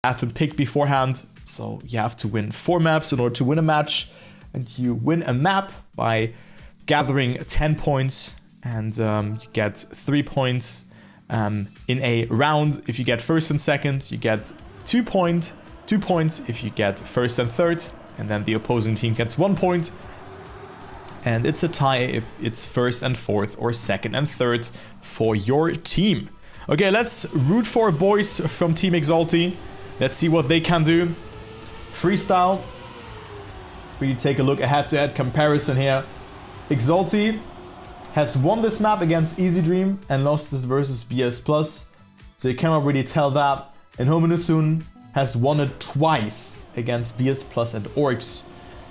have been picked beforehand. So you have to win 4 maps in order to win a match. And you win a map by gathering 10 points. And you get 3 points in a round. If you get first and second, you get 2 points. If you get first and third. And then the opposing team gets 1 point. And it's a tie if it's first and fourth or second and third for your team. Okay, let's root for boys from Team Exalty. Let's see what they can do. Freestyle. We take a look, a head-to-head comparison here. Exalty has won this map against Easy Dream and lost this versus BS Plus. So you cannot really tell that. And Homyno Tsun has won it twice against BS Plus and Orcs.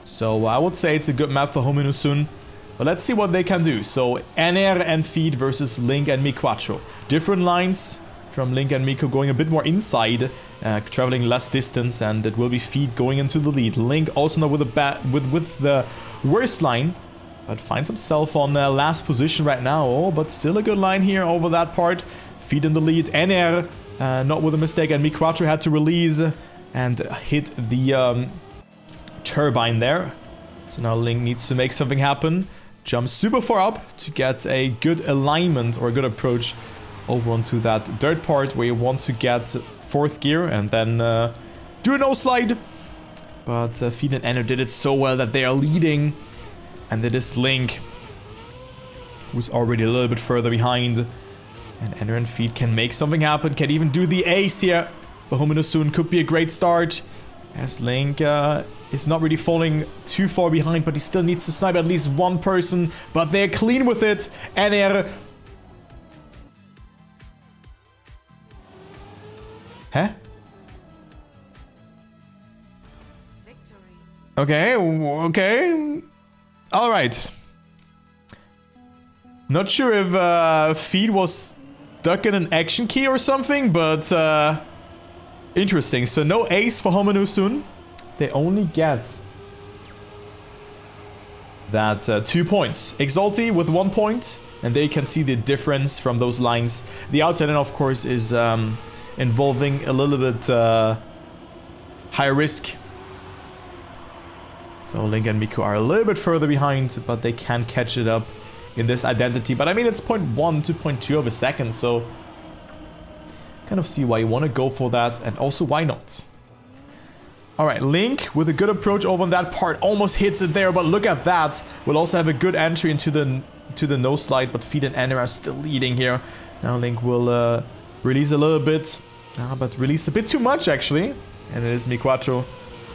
So I would say it's a good map for Homyno Tsun. But let's see what they can do. So Ener and Feed versus Link and MiQuatro. Different lines from Link and Miko, going a bit more inside, traveling less distance, and it will be Feed going into the lead. Link also not with the worst line, but finds himself on last position right now. Oh, but still a good line here over that part. Feed in the lead. Ener not with a mistake, and MiQuatro had to release and hit the turbine there. So now Link needs to make something happen. Jumps super far up to get a good alignment or a good approach over onto that dirt part where you want to get 4th gear and then do a no slide. But Feed and Ener did it so well that they are leading. And it is Link who's already a little bit further behind. And Ener and Feed can make something happen. Can even do the ace here. For Homyno Tsun could be a great start. As Link is not really falling too far behind, but he still needs to snipe at least one person. But they're clean with it. Ener. Huh? Victory. Okay. Alright. Not sure if Feed was stuck in an action key or something, but interesting. So no ace for Homyno Tsun. They only get that 2 points. Exalty with 1 point, and there you can see the difference from those lines. The outside end, of course, is involving a little bit higher risk. So Link and Miko are a little bit further behind, but they can catch it up in this identity. But I mean, it's 0.1 to 0.2 of a second, so kind of see why you want to go for that, and also why not. Alright, Link with a good approach over on that part, almost hits it there, but look at that. We'll also have a good entry into the no slide, but Feed and Ener are still leading here. Now Link will release a little bit, but release a bit too much actually. And it is MiQuatro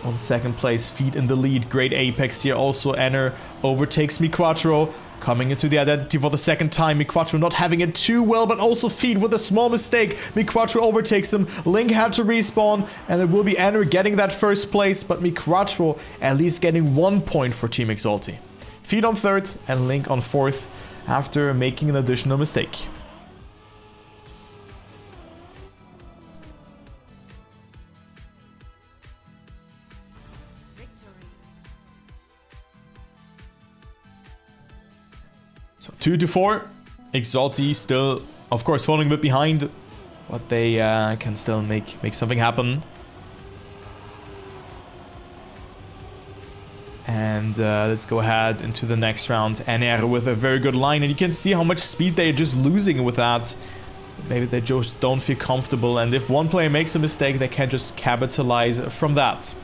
on second place, Feed in the lead. Great apex here. Also Ener overtakes MiQuatro, coming into the identity for the second time. MiQuatro not having it too well, but also Feed with a small mistake. MiQuatro overtakes him. Link had to respawn, and it will be Ener getting that first place, but MiQuatro at least getting 1 point for Team Exalty. Feed on third and Link on fourth after making an additional mistake. So 2 to 4. Exalty still, of course, falling a bit behind, but they can still make something happen. And let's go ahead into the next round. Ener with a very good line, and you can see how much speed they're just losing with that. Maybe they just don't feel comfortable, and if one player makes a mistake, they can just capitalize from that.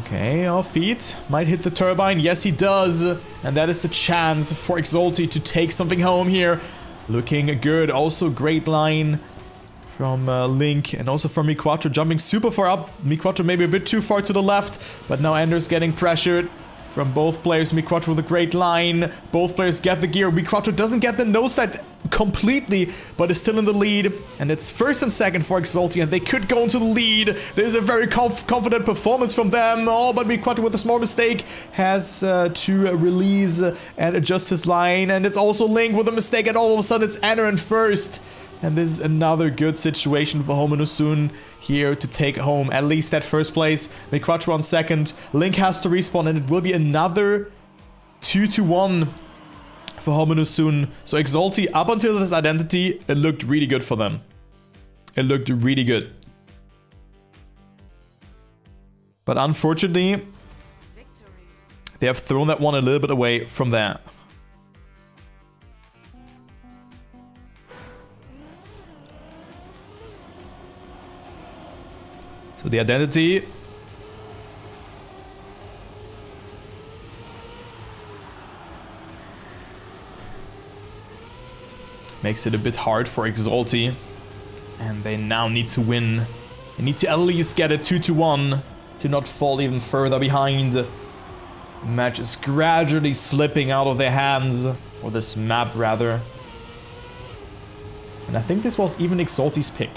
Okay, off Feed might hit the turbine. Yes, he does. And that is the chance for Exalty to take something home here. Looking good. Also, great line from Link and also from MiQuatro, jumping super far up. MiQuatro maybe a bit too far to the left, but now Ener's getting pressured from both players. MiQuatro with a great line. Both players get the gear. MiQuatro doesn't get the no side completely, but is still in the lead. And it's first and second for Exalty, and they could go into the lead. There's a very confident performance from them. Oh, but MiQuatro with a small mistake has to release and adjust his line. And it's also Link with a mistake, and all of a sudden it's Ener in first. And this is another good situation for Homyno Tsun here to take home at least that first place. MiQuatro on second. Link has to respawn, and it will be another 2-1 for Homyno Tsun. So Exalty, up until this identity, it looked really good for them. It looked really good. But unfortunately, they have thrown that one a little bit away from there. So the identity. Makes it a bit hard for Exalty. And they now need to win. They need to at least get a 2-1 to not fall even further behind. The match is gradually slipping out of their hands. Or this map, rather. And I think this was even Exalty's pick.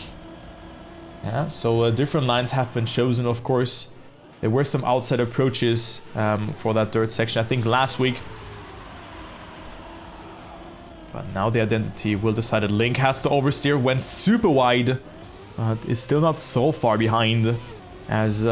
Yeah, so different lines have been chosen, of course. There were some outside approaches for that third section, I think last week. But now the identity will decide that Link has to oversteer, went super wide, but is still not so far behind, as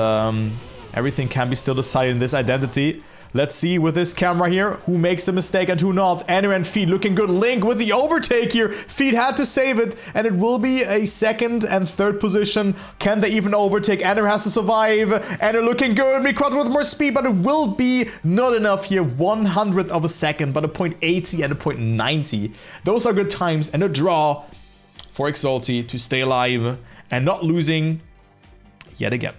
everything can be still decided in this identity. Let's see with this camera here, who makes a mistake and who not. Ener and Feed looking good. Link with the overtake here. Feed had to save it, and it will be a second and third position. Can they even overtake? Ener has to survive. Ener looking good. MiQuatro with more speed, but it will be not enough here. 100th of a second, but a 0.80 and a 0.90. Those are good times, and a draw for Exalty to stay alive and not losing yet again.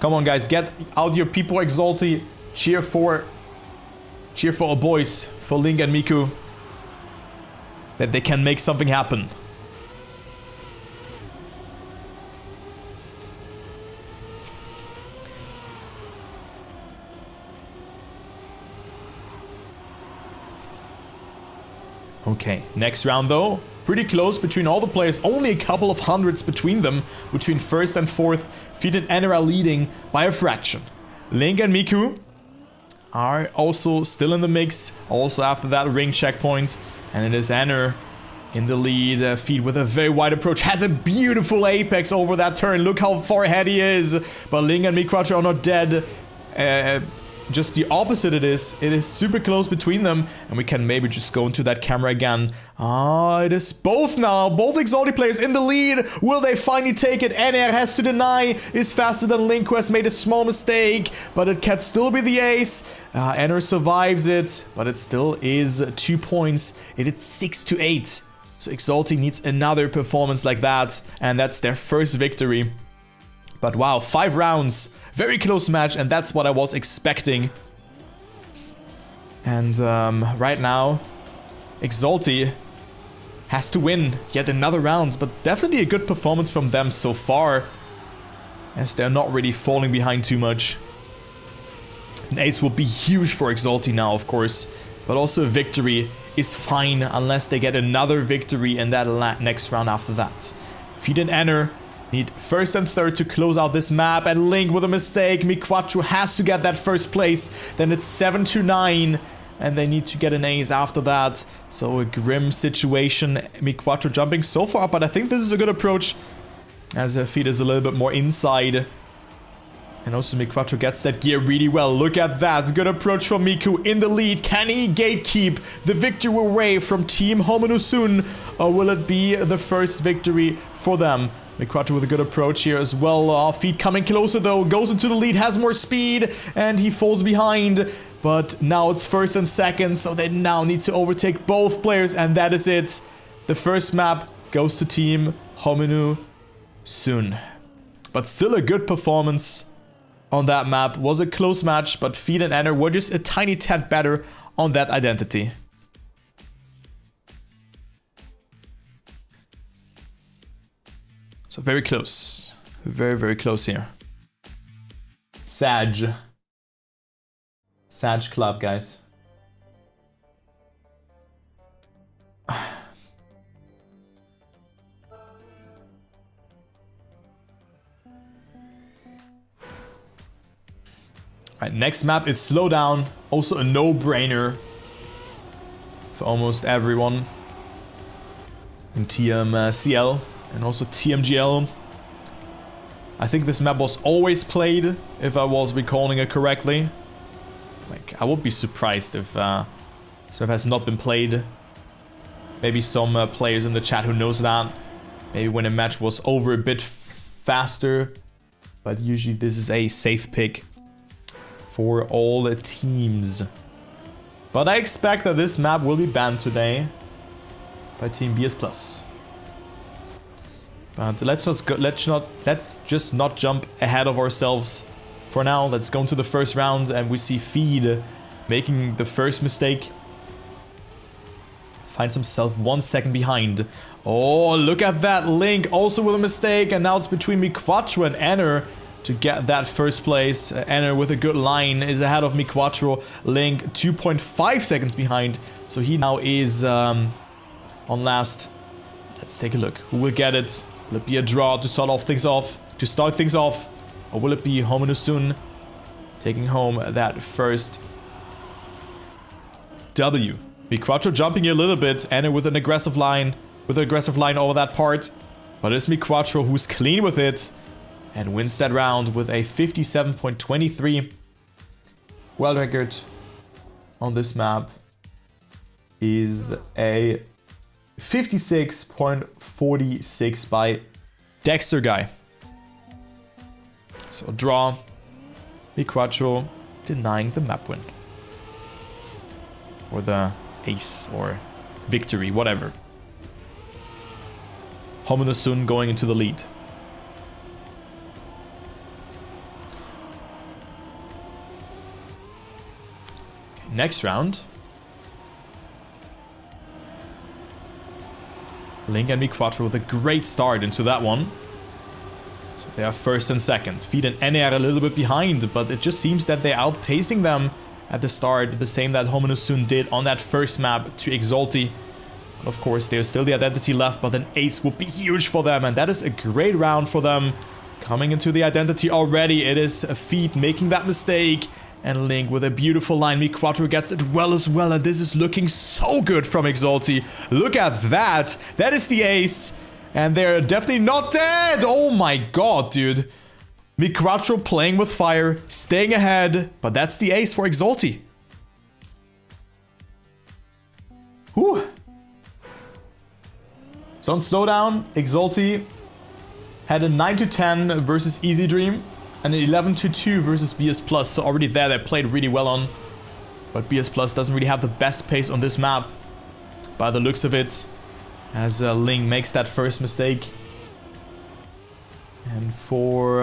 Come on, guys, get out your people, Exalty. Cheer for our boys, for Link and Miku, that they can make something happen. Okay, next round though. Pretty close between all the players. Only a couple of hundreds between them. Between first and fourth. Feed and Ener are leading by a fraction. Link and Miku are also still in the mix. Also after that ring checkpoint. And it is Ener in the lead. Feed with a very wide approach. Has a beautiful apex over that turn. Look how far ahead he is. But Link and MiQuatro are not dead. Just the opposite it is. It is super close between them. And we can maybe just go into that camera again. Ah, it is both now. Both Exalty players in the lead. Will they finally take it? Ener has to deny. Is faster than Link, who has made a small mistake. But it can still be the ace. Ener survives it. But it still is 2 points. It is 6-8. So Exalty needs another performance like that. And that's their first victory. But wow, 5 rounds. Very close match, and that's what I was expecting. And right now, Exalty has to win yet another round, but definitely a good performance from them so far, as they're not really falling behind too much. An ace will be huge for Exalty now, of course, but also a victory is fine unless they get another victory in that next round after that. Feed and Ener need first and third to close out this map, and Link with a mistake. MiQuatro has to get that first place. Then it's 7-9, and they need to get an ace after that. So a grim situation. MiQuatro jumping so far up, but I think this is a good approach, as Feed is a little bit more inside. And also MiQuatro gets that gear really well. Look at that. Good approach from Miku in the lead. Can he gatekeep the victory away from Team Homyno Tsun? Or will it be the first victory for them? MiQuatro with a good approach here as well. Feed coming closer though. Goes into the lead. Has more speed. And he falls behind. But now it's first and second. So they now need to overtake both players. And that is it. The first map goes to Team Homyno Tsun. But still a good performance on that map. Was a close match, but Feed and Ener were just a tiny tad better on that identity. So very close. Very, very close here. Sag Club, guys. Alright, next map is Slowdown. Also a no-brainer for almost everyone in TMCL and also TMGL. I think this map was always played, if I was recalling it correctly. Like, I would be surprised if this map has not been played Maybe some players in the chat who knows that. Maybe when a match was over a bit faster. But usually this is a safe pick for all the teams. But I expect that this map will be banned today by Team BS Plus. But let's just not jump ahead of ourselves for now. Let's go into the first round, and we see Feed making the first mistake. Finds himself 1 second behind. Oh, look at that. Link also with a mistake, and now it's between MiQuatro and Ener to get that first place. Ener with a good line is ahead of MiQuatro. Link 2.5 seconds behind, so he now is on last. Let's take a look. Who will get it? Will it be a draw to start things off? Or will it be Homyno Tsun taking home that first W? MiQuatro jumping a little bit, Ener with an aggressive line, over that part. But it's MiQuatro who's clean with it and wins that round with a 57.23. World record on this map is a 56.46 by Dexter Guy. So draw. MiQuatro denying the map win. Or the ace or victory, whatever. Homyno Tsun going into the lead. Okay, next round. Link and MiQuatro with a great start into that one. So they are first and second. Feed and Ener a little bit behind, but it just seems that they're outpacing them at the start, the same that Homyno Tsun did on that first map to Exalty. But of course, there's still the identity left, but an ace would be huge for them, and that is a great round for them. Coming into the identity already, it is Feed making that mistake, and Link with a beautiful line. MiQuatro gets it well as well, and this is looking so good from Exalty. Look at that. That is the ace, and they're definitely not dead. Oh my god, dude. MiQuatro playing with fire, staying ahead, but that's the ace for Exalty. Whew. So on slowdown, Exalty had a 9-10 versus Easy Dream and an 11-2 versus BS Plus. So already there, they played really well on. But BS Plus doesn't really have the best pace on this map by the looks of it, as Link makes that first mistake. And for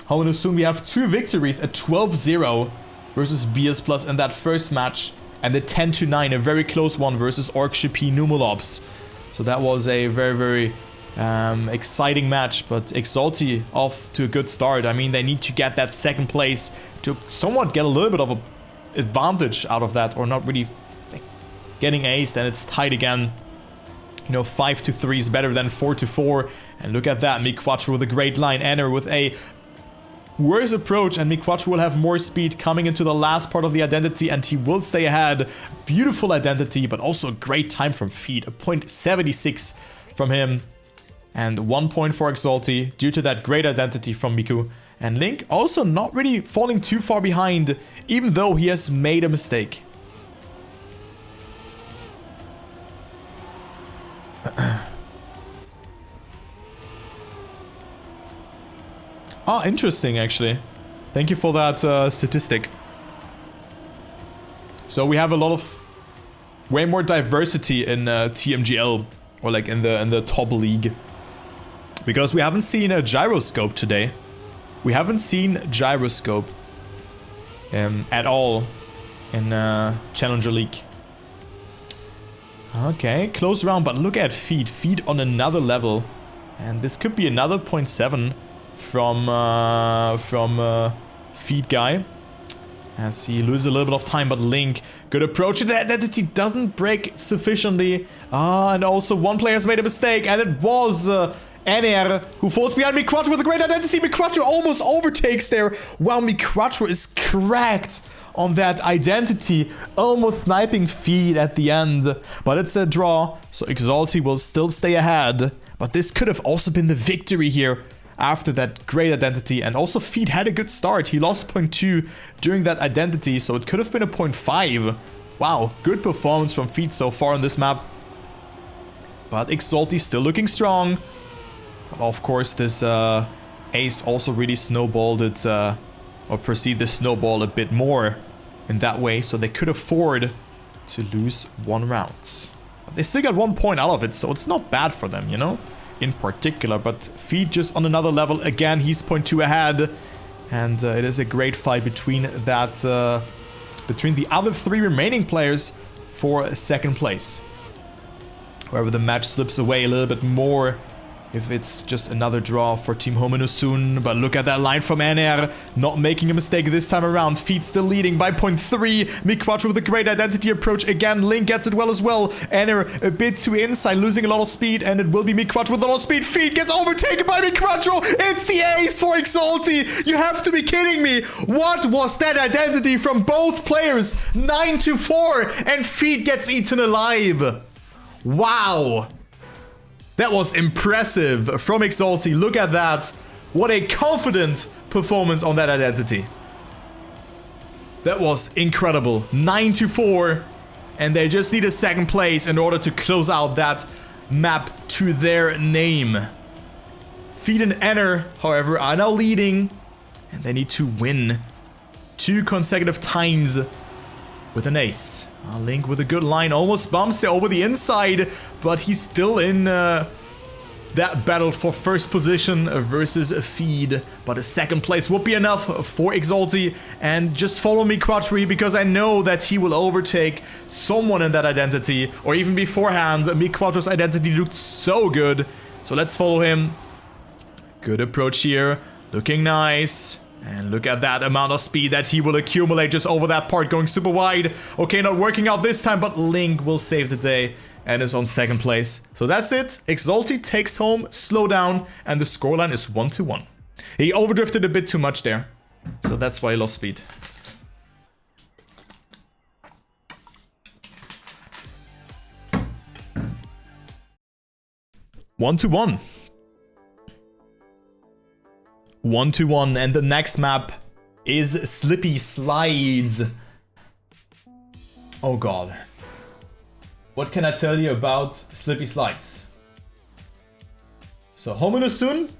Homyno Tsun, we have 2 victories, a 12-0 versus BS Plus in that first match, and the 10-9, a very close one versus Orkshipi Numalops. So that was a very, very exciting match, but Exalty off to a good start. I mean, they need to get that second place to somewhat get a little bit of an advantage out of that, or not really getting aced, and it's tied again. You know, 5-3 is better than 4-4. And look at that, MiQuatro with a great line. Ener with a worse approach, and MiQuatro will have more speed coming into the last part of the identity, and he will stay ahead. Beautiful identity, but also a great time from Feed. A 0.76 from him. And 1 point for Exalty due to that great identity from Miku. And Link also not really falling too far behind, even though he has made a mistake. Ah, interesting, actually. Thank you for that statistic. So we have a lot of way more diversity in TMGL, or like in the top league, because we haven't seen a gyroscope today. We haven't seen gyroscope at all in Challenger League. Okay, close round, but look at Feed. Feed on another level, and this could be another 0.7 from Feed Guy, as he loses a little bit of time. But Link, good approach. The identity doesn't break sufficiently. And also one player has made a mistake, and it was Ener who falls behind MiQuatro with a great identity. MiQuatro almost overtakes there. Wow, MiQuatro is cracked on that identity, almost sniping Feed at the end. But it's a draw, so Exalty will still stay ahead. But this could have also been the victory here after that great identity. And also Feed had a good start. He lost 0.2 during that identity, so it could have been a 0.5 Wow, good performance from Feed so far on this map. But Exalty still looking strong. But of course, this ace also really snowballed it, or proceed the snowball a bit more in that way. So they could afford to lose one round. But they still got 1 point out of it, so it's not bad for them, you know? In particular, but Feed just on another level. Again, he's 0.2 ahead. And it is a great fight between that, between the other 3 remaining players for second place. However, the match slips away a little bit more if it's just another draw for Team Homyno soon. But look at that line from Ener, not making a mistake this time around. Feed still leading by 0.3. MiQuatro with a great identity approach. Again, Link gets it well as well. Ener a bit too inside, losing a lot of speed. And it will be MiQuatro with a lot of speed. Feed gets overtaken by MiQuatro. It's the ace for Exalty. You have to be kidding me. What was that identity from both players? 9-4. And Feed gets eaten alive. Wow. That was impressive from Exalty. Look at that. What a confident performance on that identity. That was incredible. 9-4. And they just need a second place in order to close out that map to their name. Feed and Ener, however, are now leading. And they need to win 2 consecutive times with an ace. Link with a good line, almost bumps it over the inside, but he's still in that battle for first position versus Feed. But a second place would be enough for Exalty. And just follow MiQuatro because I know that he will overtake someone in that identity. Or even beforehand, MiQuatro's identity looked so good. So let's follow him. Good approach here, looking nice. And look at that amount of speed that he will accumulate just over that part, going super wide. Okay, not working out this time, but Link will save the day and is on second place. So that's it. Exalty takes home Slowdown, and the scoreline is 1-1. He overdrifted a bit too much there, so that's why he lost speed. One to one. 1-1, and the next map is Slippy Slides. Oh god. What can I tell you about Slippy Slides? So Homyno Tsun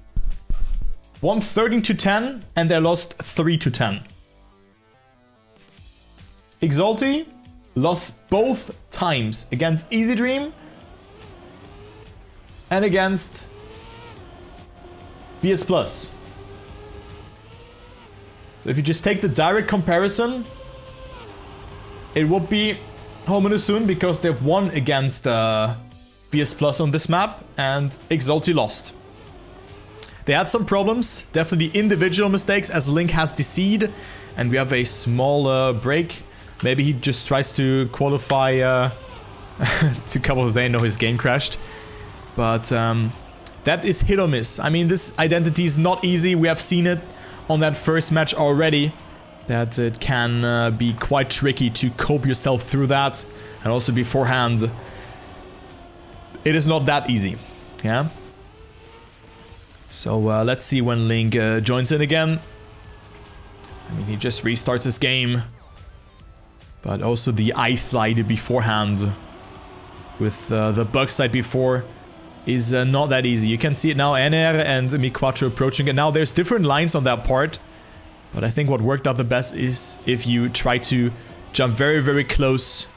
won 13-10 and they lost 3-10. Exalty lost both times against Easy Dream and against BS Plus. So if you just take the direct comparison, it would be Homyno Tsun because they've won against BS Plus on this map and Exalty lost. They had some problems, definitely individual mistakes as Link has the seed and we have a small break. Maybe he just tries to qualify to couple they know his game crashed. But that is hit or miss. I mean, this identity is not easy. We have seen it on that first match already, that it can be quite tricky to cope yourself through that. And also beforehand, it is not that easy, yeah? So let's see when Link joins in again. I mean, he just restarts his game. But also the ice slide beforehand with the bug slide before is not that easy. You can see it now, Ener and MiQuatro approaching it. Now there's different lines on that part, but I think what worked out the best is if you try to jump very, very close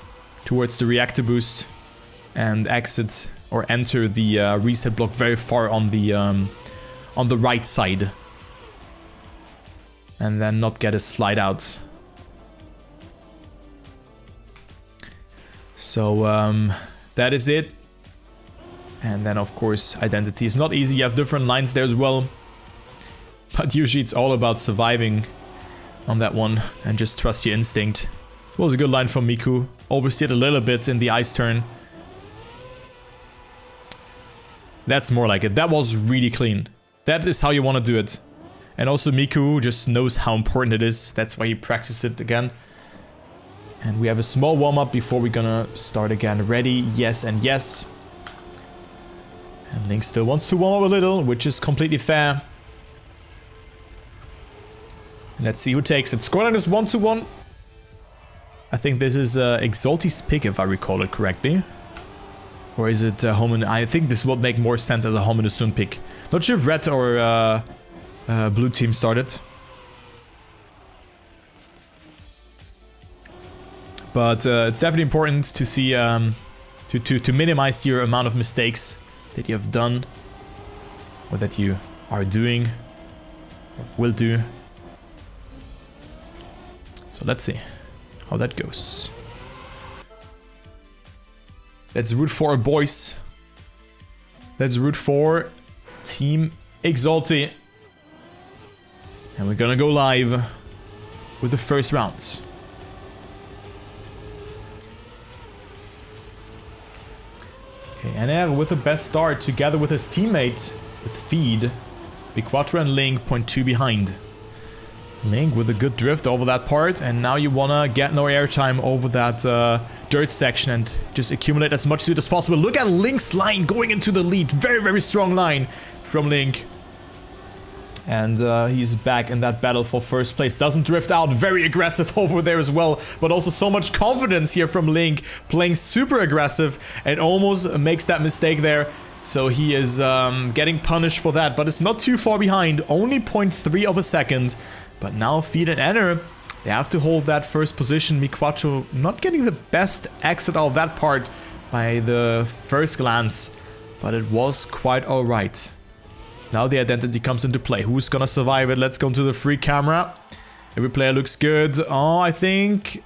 towards the reactor boost and exit or enter the reset block very far on the right side. And then not get a slide out. So that is it. And then of course identity is not easy, you have different lines there as well. But usually it's all about surviving on that one and just trust your instinct. It was a good line from Miku. Oversteered a little bit in the ice turn. That's more like it. That was really clean. That is how you want to do it. And also Miku just knows how important it is. That's why he practiced it again. And we have a small warm-up before we're gonna start again. Ready? Yes and yes. And Link still wants to warm up a little, which is completely fair. And let's see who takes it. Scoreline is 1-1. I think this is Exalty's pick, if I recall it correctly. Or is it Homyno? I think this would make more sense as a Homyno Tsun pick. Not sure if red or blue team started. But it's definitely important to see, to minimize your amount of mistakes that you have done. Or that you are doing. Or will do. So let's see how that goes. Let's root for our boys. Let's root for Team Exalty. And we're gonna go live with the first rounds. Okay, Ener with the best start together with his teammate with Feed. MiQuatro and Link 0.2 behind. Link with a good drift over that part, and now you wanna get no airtime over that dirt section and just accumulate as much speed as possible. Look at Link's line going into the lead. Very, very strong line from Link. And he's back in that battle for first place. Doesn't drift out. Very aggressive over there as well. But also so much confidence here from Link. Playing super aggressive and almost makes that mistake there. So he is getting punished for that. But it's not too far behind. Only 0.3 of a second. But now Feed and Ener, they have to hold that first position. MiQuatro not getting the best exit out of that part by the first glance. But it was quite alright. Now the identity comes into play. Who's gonna survive it? Let's go into the free camera. Every player looks good. Oh, I think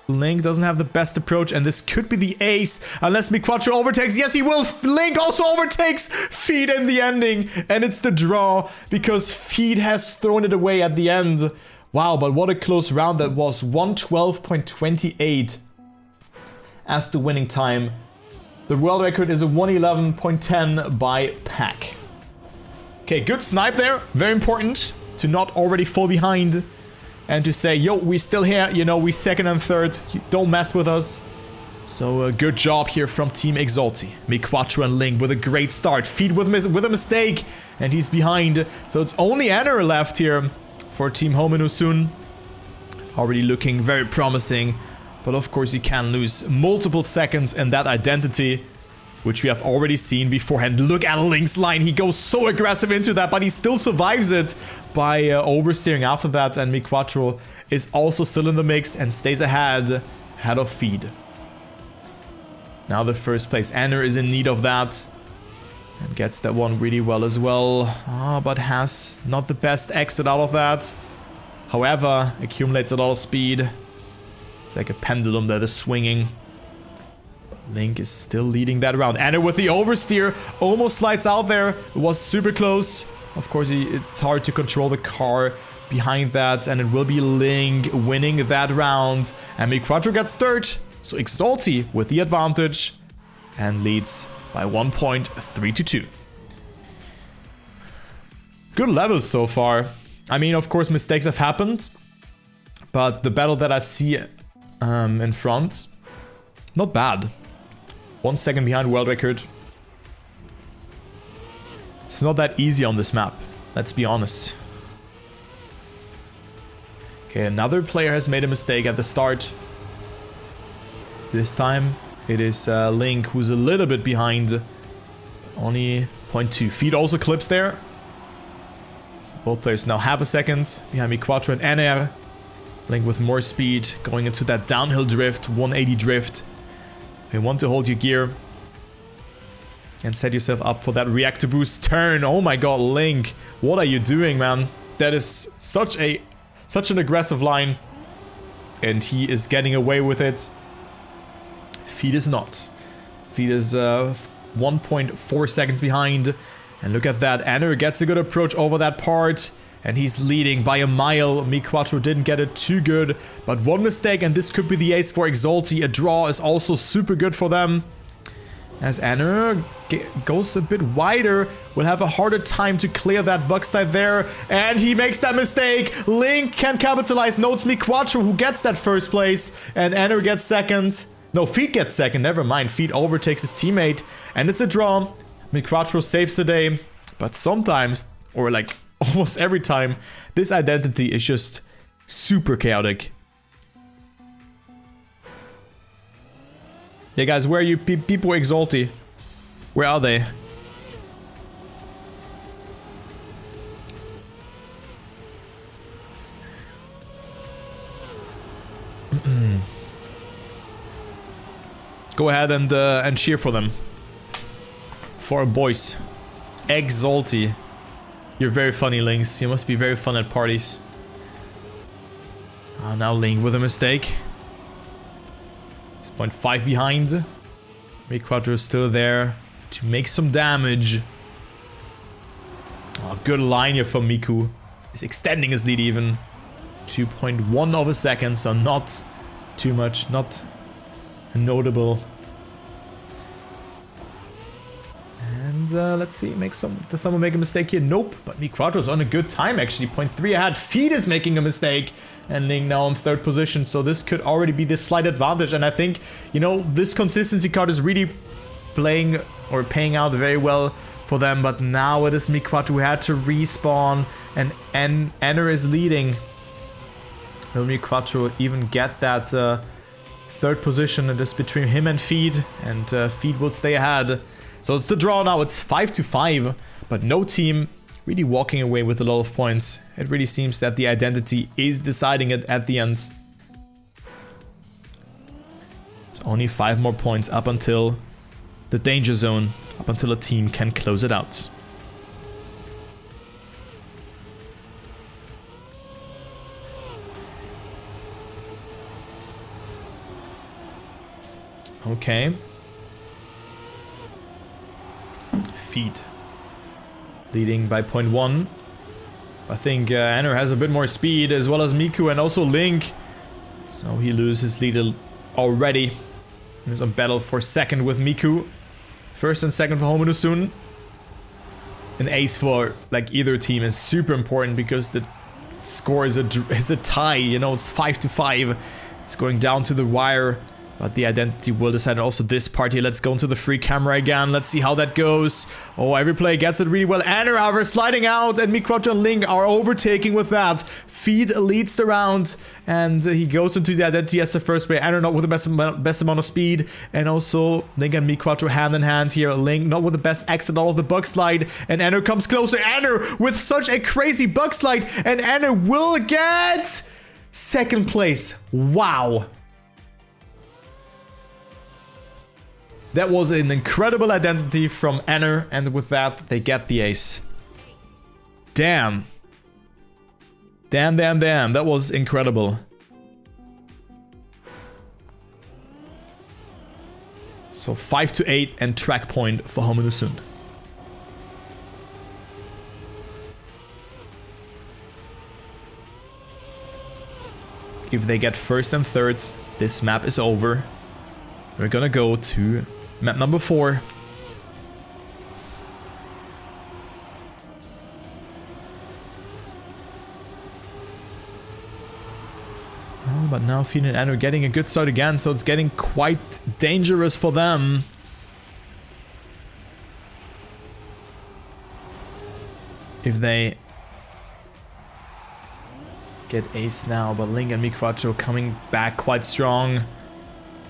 Link doesn't have the best approach, and this could be the ace unless MiQuatro overtakes. Yes, he will. Link also overtakes Feed in the ending, and it's the draw because Feed has thrown it away at the end. Wow, but what a close round that was. 112.28 as the winning time. The world record is a 111.10 by pack. Okay, good snipe there. Very important to not already fall behind and to say, yo, we still here. You know, we second and third. Don't mess with us. So good job here from Team Exalty. MiQuatro and Link with a great start. Feed with a mistake, and he's behind. So it's only Ener left here for Team Homyno soon. Already looking very promising. But of course, you can lose multiple seconds in that identity, which we have already seen beforehand. Look at Link's line. He goes so aggressive into that, but he still survives it by oversteering after that. And MiQuatro is also still in the mix and stays ahead of Feed. Now the first place. Ener is in need of that. And gets that one really well as well. But has not the best exit out of that. However, accumulates a lot of speed. It's like a pendulum that is swinging. Link is still leading that round. Ener with the oversteer. Almost slides out there. It was super close. Of course, it's hard to control the car behind that. And it will be Link winning that round. And MiQuatro gets third. So Exalty with the advantage. And leads by 1 point, 3-2. Good levels so far. I mean, of course, mistakes have happened. But the battle that I see in front, not bad. 1 second behind world record. It's not that easy on this map, let's be honest. Okay, another player has made a mistake at the start. This time it is Link, who's a little bit behind. Only 0.2. Feed also clips there. So both players now have a second behind MiQuatro and Ener. Link with more speed, going into that downhill drift, 180 drift. You want to hold your gear and set yourself up for that reactor boost turn. Oh my god, Link, what are you doing, man? That is such an aggressive line, and he is getting away with it. Feed is not. Feed is 1.4 seconds behind, and look at that. Ener gets a good approach over that part. And he's leading by a mile. MiQuatro didn't get it too good. But one mistake, and this could be the ace for Exalty. A draw is also super good for them. As Ener goes a bit wider, will have a harder time to clear that bugslide there. And he makes that mistake. Link can capitalize. Notes MiQuatro, who gets that first place. And Ener gets second. No, Feed gets second. Never mind. Feed overtakes his teammate. And it's a draw. MiQuatro saves the day. But sometimes, or like almost every time, this identity is just super chaotic. Hey guys, where are you people Exalty? Where are they? Go ahead and cheer for them. For our boys. Exalty. You're very funny, Lynx. You must be very fun at parties. Now Link with a mistake. He's 0.5 behind. MiQuatro is still there to make some damage. Oh, good line here from Miku. He's extending his lead even. 2.1 of a second, so not too much, not notable. And let's see, does someone make a mistake here? Nope, but MiQuatro's on a good time actually. 0.3 ahead. Feed is making a mistake. And Ling now in third position, so this could already be the slight advantage. And I think, you know, this consistency card is really playing or paying out very well for them. But now it is MiQuatro who had to respawn, and Ener is leading. Will MiQuatro even get that third position? It is between him and Feed will stay ahead. So it's the draw now. It's 5-5, but no team really walking away with a lot of points. It really seems that the identity is deciding it at the end. So only 5 more points up until the danger zone, up until a team can close it out. Okay. Feed. Leading by 0.1. I think Ener has a bit more speed, as well as Miku and also Link. So he loses lead already. There's a battle for second with Miku. First and second for Homyno soon. An ace for like either team is super important because the score is a tie. You know, it's 5-5. It's going down to the wire. But the identity will decide. Also this party. Let's go into the free camera again. Let's see how that goes. Oh, every player gets it really well. Ener, however, sliding out. And MiQuatro and Link are overtaking with that. Feed leads the round. And he goes into the identity as the first player. Ener not with the best amount of speed. And also Link and MiQuatro hand in hand here. Link not with the best exit out of the bug slide. And Ener comes closer. Ener with such a crazy bug slide. And Ener will get second place. Wow. That was an incredible identity from Ener, and with that, they get the ace. Damn. Damn. That was incredible. So 5-8 and track point for Homyno Tsun. If they get first and third, this map is over. We're gonna go to map number 4. Oh, but now Feed and Ener getting a good start again, so it's getting quite dangerous for them. If they get ace now, but Link and MiQuatro coming back quite strong.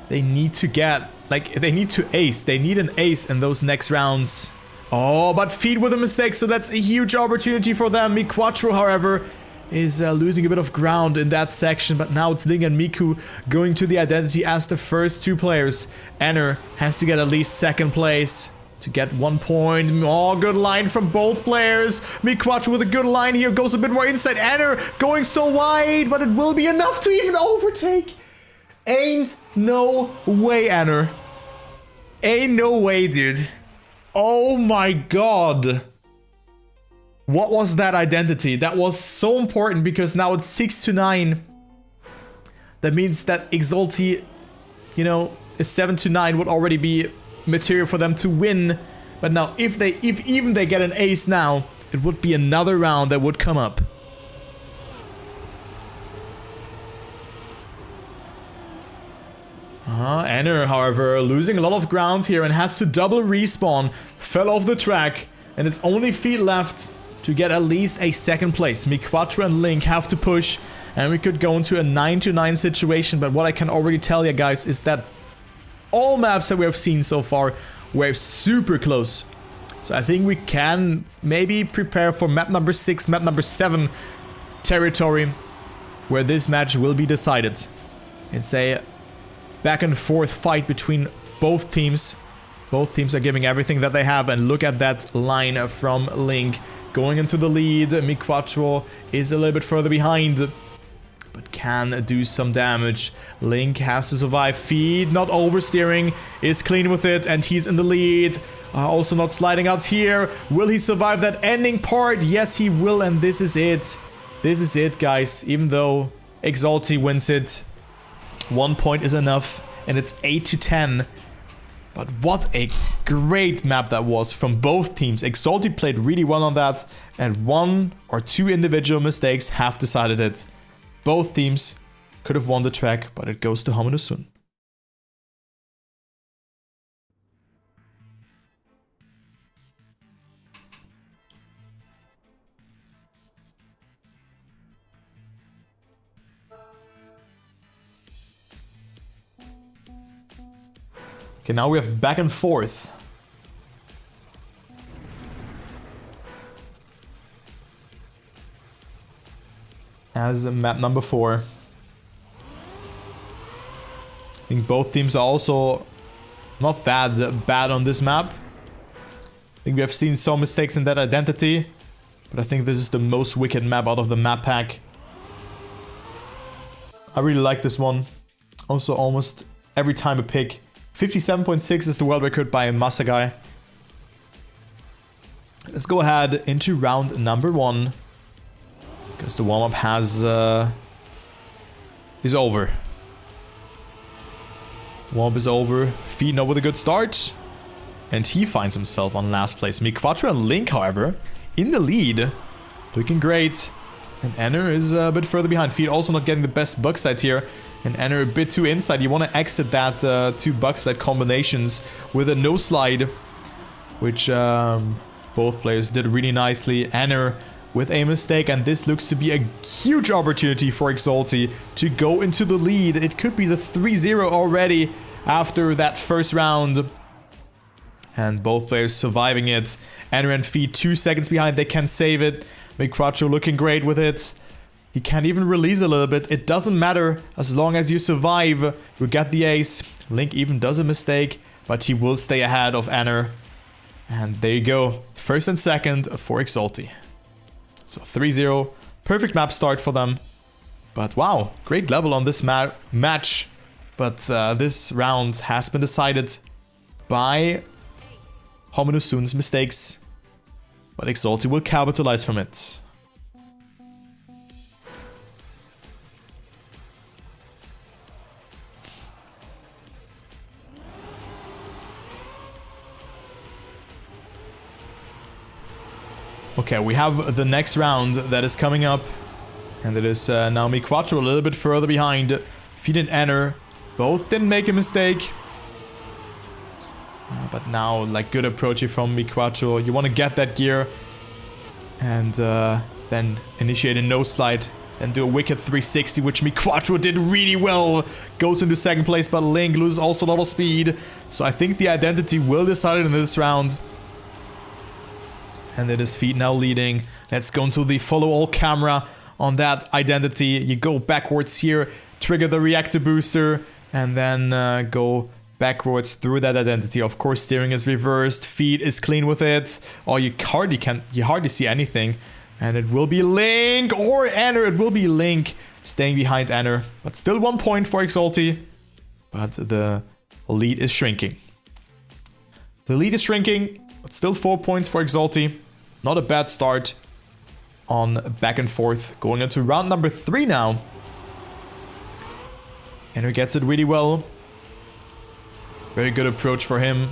They need to get, like, they need to ace. They need an ace in those next rounds. Oh, but Feed with a mistake, so that's a huge opportunity for them. MiQuatro, however, is losing a bit of ground in that section, but now it's Link and Miku going to the identity as the first 2 players. Ener has to get at least second place to get 1 point. Oh, good line from both players. MiQuatro with a good line here, goes a bit more inside. Ener going so wide, but it will be enough to even overtake. Ain't no way, Ener. Ain't no way, dude. Oh my god. What was that identity? That was so important because now it's 6-9. That means that Exalty, you know, is 7-9 would already be material for them to win. But now if even they get an ace now, it would be another round that would come up. Ener, however, losing a lot of ground here and has to double respawn. Fell off the track, and it's only Feed left to get at least a second place. MiQuatro and Link have to push, and we could go into a 9-9 situation. But what I can already tell you guys is that all maps that we have seen so far were super close. So I think we can maybe prepare for map number 6, map number 7 territory, where this match will be decided. It's a back and forth fight between both teams. Both teams are giving everything that they have, and look at that line from Link going into the lead. MiQuatro is a little bit further behind, but can do some damage. Link has to survive. Feed not oversteering, is clean with it, and he's in the lead. Also not sliding out here. Will he survive that ending part? Yes, he will, and this is it. This is it, guys. Even though Exalty wins it, 1 point is enough, and it's 8-10. But what a great map that was from both teams. Exalty played really well on that, and 1 or 2 individual mistakes have decided it. Both teams could have won the track, but it goes to Homyno Tsun. Okay, now we have back and forth. As map number 4. I think both teams are also not that bad on this map. I think we have seen some mistakes in that identity, but I think this is the most wicked map out of the map pack. I really like this one. Also almost every time a pick. 57.6 is the world record by Masagai. Let's go ahead into round number 1. Because the warm-up is over. Warm-up is over. Homyno with a good start. And he finds himself on last place. MiQuatro and Link, however, in the lead. Looking great. And Ener is a bit further behind. Feed also not getting the best bug side here. And Ener a bit too inside. You want to exit that 2 bug side combinations with a no slide. Which both players did really nicely. Ener with a mistake, and this looks to be a huge opportunity for Exalty to go into the lead. It could be the 3-0 already after that first round. And both players surviving it. Ener and Feed 2 seconds behind. They can save it. MiQuatro looking great with it. He can even release a little bit. It doesn't matter as long as you survive. You get the ace. Link even does a mistake, but he will stay ahead of Ener. And there you go. First and second for Exalty. So 3-0. Perfect map start for them. But wow, great level on this match. But this round has been decided by Homyno Tsun's mistakes. But Exalty will capitalize from it. Okay, we have the next round that is coming up. And it is now MiQuatro a little bit further behind. Feed and Ener both didn't make a mistake. But now, like, good approach here from MiQuatro. You want to get that gear. And then initiate a no slide. And do a wicked 360, which MiQuatro did really well. Goes into second place, but Link loses also a lot of speed. So I think the identity will decide it in this round. And it is Feed now leading. Let's go into the follow all camera on that identity. You go backwards here, trigger the reactor booster, and then go backwards through that identity. Of course, steering is reversed. Feed is clean with it. Oh, you hardly see anything. And it will be Link or Ener. It will be Link staying behind Ener. But still 1 point for Exalty. But the lead is shrinking. The lead is shrinking, but still 4 points for Exalty. Not a bad start on back and forth. Going into round number 3 now. Ener gets it really well. Very good approach for him.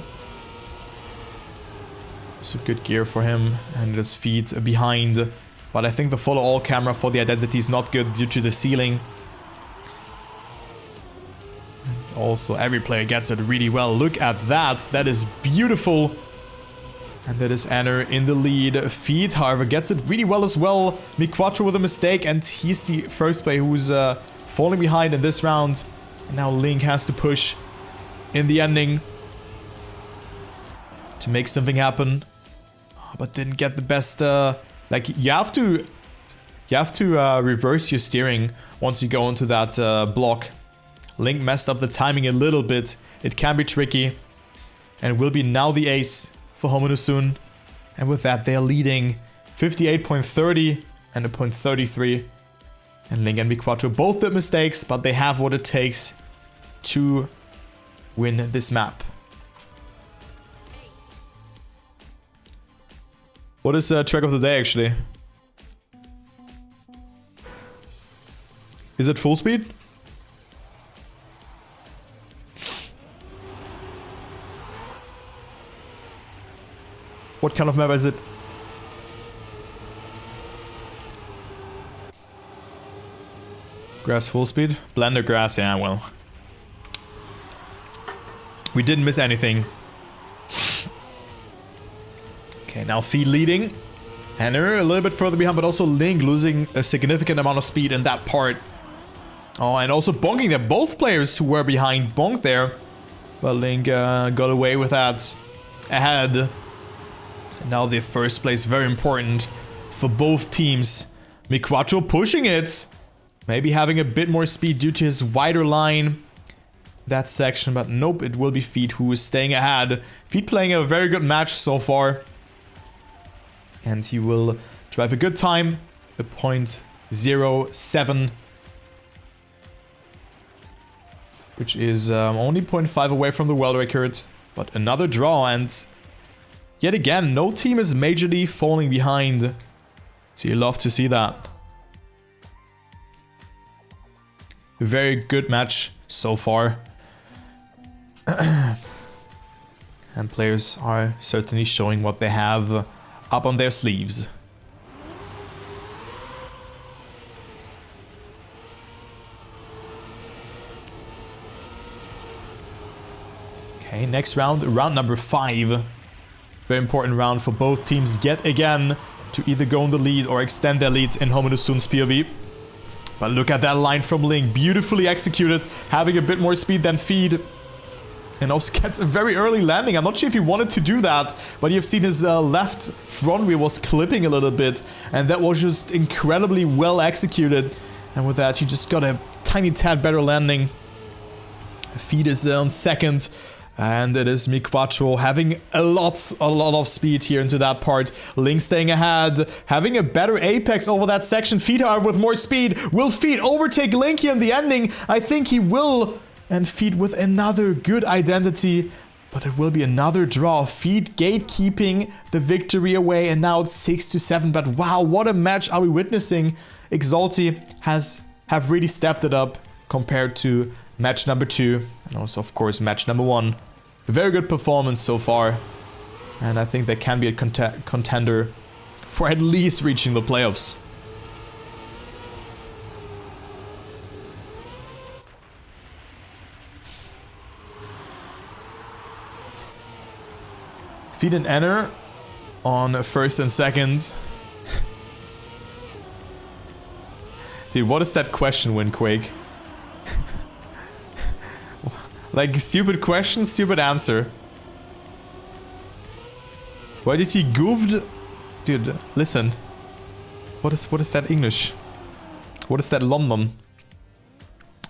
Some good gear for him. And it is Feed behind. But I think the follow all camera for the identity is not good due to the ceiling. And also, every player gets it really well. Look at that. That is beautiful. And that is Ener in the lead. Feed, however, gets it really well as well. MiQuatro with a mistake, and he's the first player who's falling behind in this round. And now Link has to push. in the ending to make something happen. Oh, but didn't get the best... like, you have to reverse your steering once you go into that block. Link messed up the timing a little bit. It can be tricky. And will be now the ace for Homyno Tsun. And with that, they're leading 58.30 and a .33. And Link and MiQuatro both did mistakes, but they have what it takes to win this map. What is track of the day, actually? Is it full speed? What kind of map is it? Grass full speed? Blender grass, yeah, well. We didn't miss anything. Okay, now Feed leading. Ener a little bit further behind, but also Link losing a significant amount of speed in that part. Oh, and also bonking there. Both players who were behind bonked there. But Link got away with that ahead. And now the first place, very important for both teams. MiQuatro pushing it. Maybe having a bit more speed due to his wider line. That section, but nope, it will be Feed who is staying ahead. Feed playing a very good match so far. And he will drive a good time. A .07. Which is only 0.5 away from the world record. But another draw, and yet again, no team is majorly falling behind. So you love to see that. A very good match so far. And players are certainly showing what they have up on their sleeves. Okay, next round, round number 5. Very important round for both teams yet again to either go in the lead or extend their lead in Homyno Tsun's POV. But look at that line from Link, beautifully executed, having a bit more speed than Feed. And also gets a very early landing. I'm not sure if he wanted to do that, but you've seen his left front wheel was clipping a little bit. And that was just incredibly well executed. And with that, he just got a tiny tad better landing. Feed is on second. And it is MiQuatro having a lot of speed here into that part. Link staying ahead, having a better apex over that section. Feed, however, with more speed. Will Feed overtake Link here in the ending? I think he will. And Feed with another good identity. But it will be another draw. Feed gatekeeping the victory away. And now it's 6-7. But wow, what a match are we witnessing. Exalty have really stepped it up compared to match number 2. And also, of course, match number 1. Very good performance so far. And I think they can be a contender for at least reaching the playoffs. Feed and Ener on first and second. Dude, what is that question, Windquake? Like, stupid question, stupid answer. Why did he goofed? Dude, listen. What is that English? What is that London?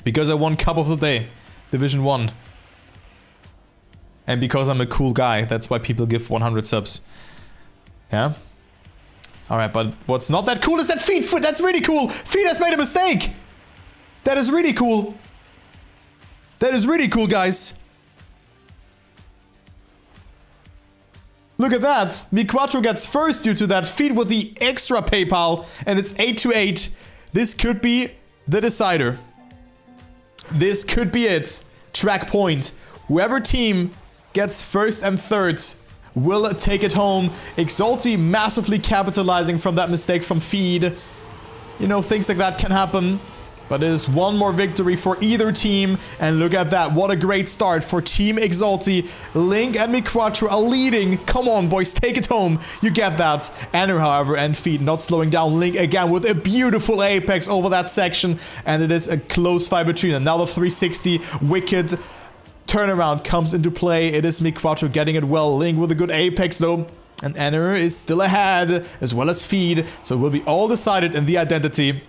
Because I won Cup of the Day. Division 1. And because I'm a cool guy. That's why people give 100 subs. Yeah? Alright, but what's not that cool is that Feed. That's really cool. Feed has made a mistake. That is really cool. That is really cool, guys. Look at that. MiQuatro gets first due to that Feed with the extra PayPal. And it's 8-8. This could be the decider. This could be it. Track point. Whoever team gets first and third will take it home. Exalty massively capitalizing from that mistake from Feed. You know, things like that can happen. But it is one more victory for either team. And look at that. What a great start for Team Exalty. Link and MiQuatro are leading. Come on, boys. Take it home. You get that. Ener, however, and Feed not slowing down. Link again with a beautiful apex over that section. And it is a close fight between them. Now the 360. Wicked. turnaround comes into play. It is MiQuatro getting it well. Link with a good apex though. And Ener is still ahead, as well as Feed. So it will be all decided in the identity.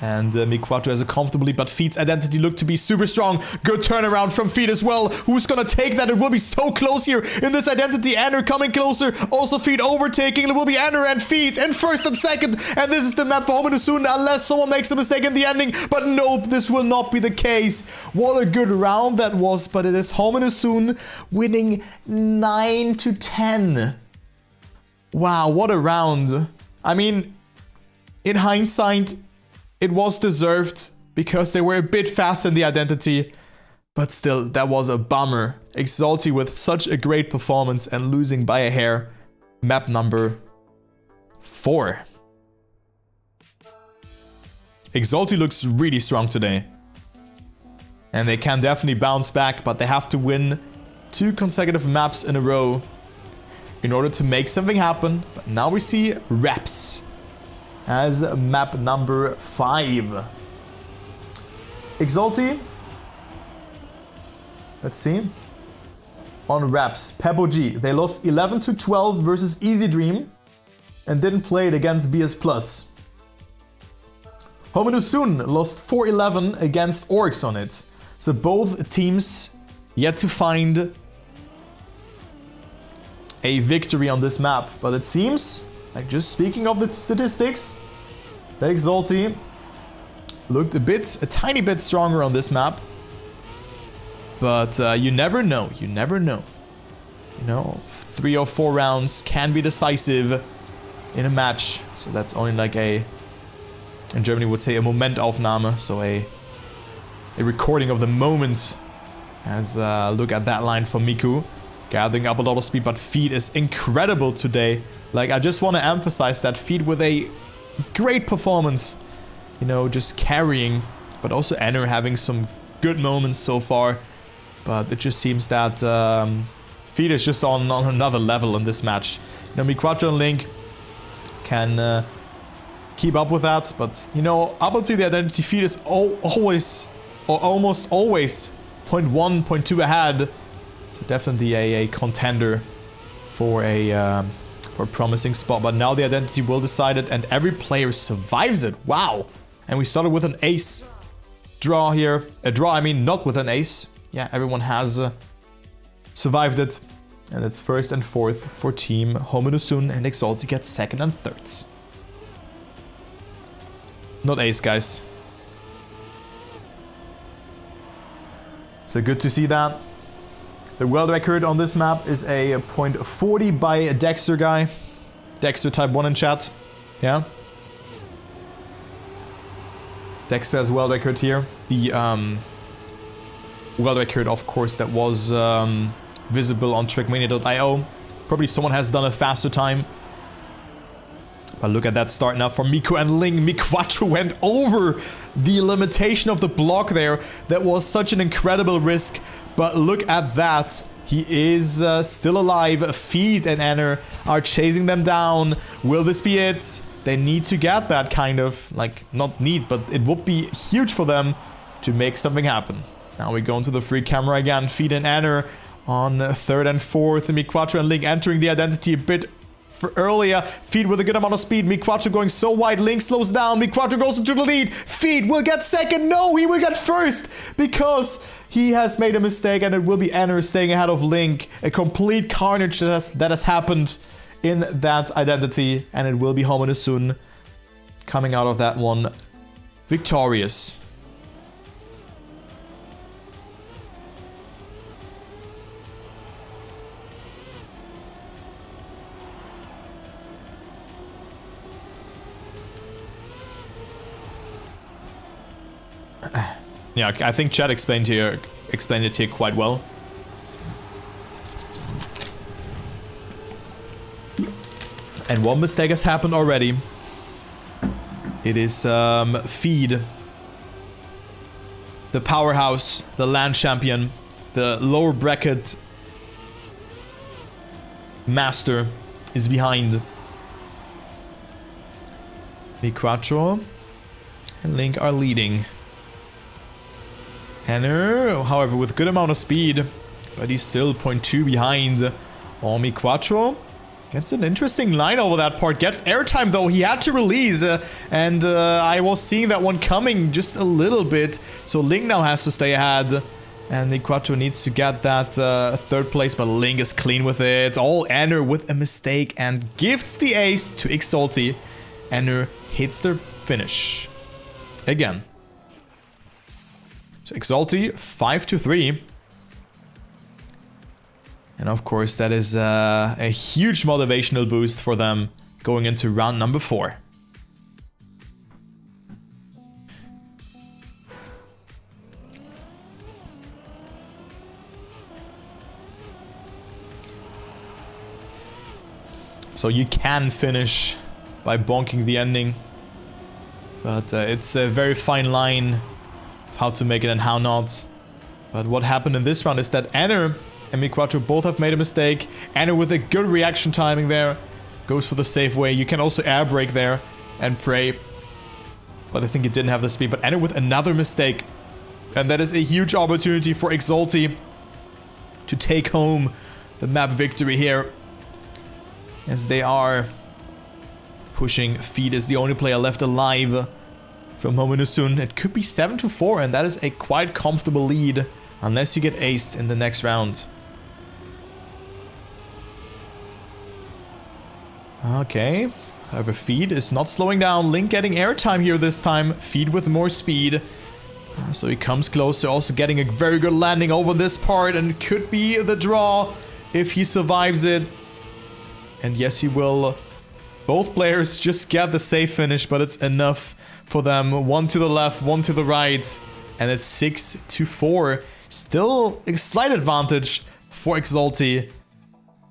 And MiQuatro has a comfortably, but Feed's identity looked to be super strong. Good turnaround from Feed as well. Who's gonna take that? It will be so close here in this identity. Ener coming closer. Also Feed overtaking. It will be Ener and Feed in first and second. And this is the map for Homyno Tsun, unless someone makes a mistake in the ending. But nope, this will not be the case. What a good round that was. But it is Homyno Tsun winning 9-10. Wow, what a round. I mean, in hindsight, it was deserved because they were a bit fast in the identity, but still, that was a bummer. Exalty with such a great performance and losing by a hair. Map number 4. Exalty looks really strong today. And they can definitely bounce back, but they have to win 2 consecutive maps in a row in order to make something happen. But now we see reps as map number 5. Exalty. Let's see. On reps, Pebble G. They lost 11-12 versus Easy Dream and didn't play it against BS Plus. Homyno Tsun lost 4-11 against Orcs on it. So both teams yet to find a victory on this map. But it seems, like just speaking of the statistics, that Exalty looked a tiny bit stronger on this map. But you never know, you never know. You know, 3 or 4 rounds can be decisive in a match. So that's only like a, in Germany would say a Momentaufnahme, so a recording of the moment. As look at that line from Miku. Gathering up a lot of speed, but Feed is incredible today. Like, I just want to emphasize that Feed with a great performance. You know, just carrying. But also Ener having some good moments so far. But it just seems that Feed is just on another level in this match. You know, MiQuatro and Link can keep up with that. But, you know, up until the identity, Feed is always, or almost always, 0.1, 0.2 ahead. So definitely a contender for a promising spot. But now the identity will decide it, and every player survives it. Wow. And we started with an ace draw here. A draw, I mean, not with an ace. Yeah, everyone has survived it. And it's first and fourth for team Homyno Tsun, and Exalty gets second and third. Not ace, guys. So good to see that. The world record on this map is a .40 by a Dexter guy. Dexter type 1 in chat. Yeah. Dexter has world record here. The world record, of course, that was visible on Trackmania.io. Probably someone has done a faster time. But look at that start now from Miku and Ling. MiQuatro went over the limitation of the block there. That was such an incredible risk. But look at that. He is still alive. Feed and Ener are chasing them down. Will this be it? They need to get that kind of, like, not need, but it would be huge for them to make something happen. Now we go into the free camera again. Feed and Ener on third and fourth. MiQuatro and Link entering the identity a bit earlier. Feed with a good amount of speed. MiQuatro going so wide. Link slows down. MiQuatro goes into the lead. Feed will get second. No, he will get first because he has made a mistake, and it will be Ener staying ahead of Link. A complete carnage that has happened in that identity, and it will be Homyno Tsun coming out of that one victorious. Yeah, I think Chad explained it here quite well. And one mistake has happened already. It is Feed, the powerhouse, the land champion, the lower bracket master is behind. MiQuatro and Link are leading. Ener, however, with good amount of speed, but he's still 0.2 behind. MiQuatro gets an interesting line over that part. Gets airtime though. He had to release, and I was seeing that one coming just a little bit. So Link now has to stay ahead, and MiQuatro needs to get that third place, but Link is clean with it. All Ener with a mistake and gifts the ace to Exalty. Ener hits the finish again. So Exalty 5-3. And of course, that is a huge motivational boost for them going into round number 4. So you can finish by bonking the ending, but it's a very fine line of how to make it and how not. But what happened in this round is that Ener and MiQuatro both have made a mistake. Ener with a good reaction timing there goes for the safe way. You can also air brake there and pray, but I think he didn't have the speed. But Ener with another mistake, and that is a huge opportunity for Exalty to take home the map victory here, as they are pushing. Feed is the only player left alive from Homyno Tsun. It could be 7-4, and that is a quite comfortable lead unless you get aced in the next round. Okay, however, Feed is not slowing down. Link getting airtime here this time. Feed with more speed. So he comes closer, also getting a very good landing over this part, and it could be the draw if he survives it. And yes, he will. Both players just get the safe finish, but it's enough for them. One to the left, one to the right, and it's 6-4. Still a slight advantage for Exalty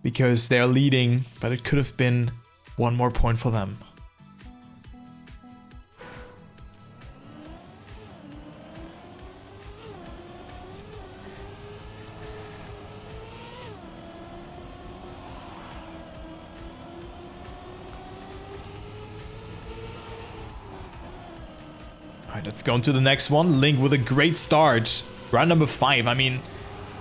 because they're leading, but it could have been one more point for them. Alright, let's go on to the next one. Link with a great start. Round number 5. I mean,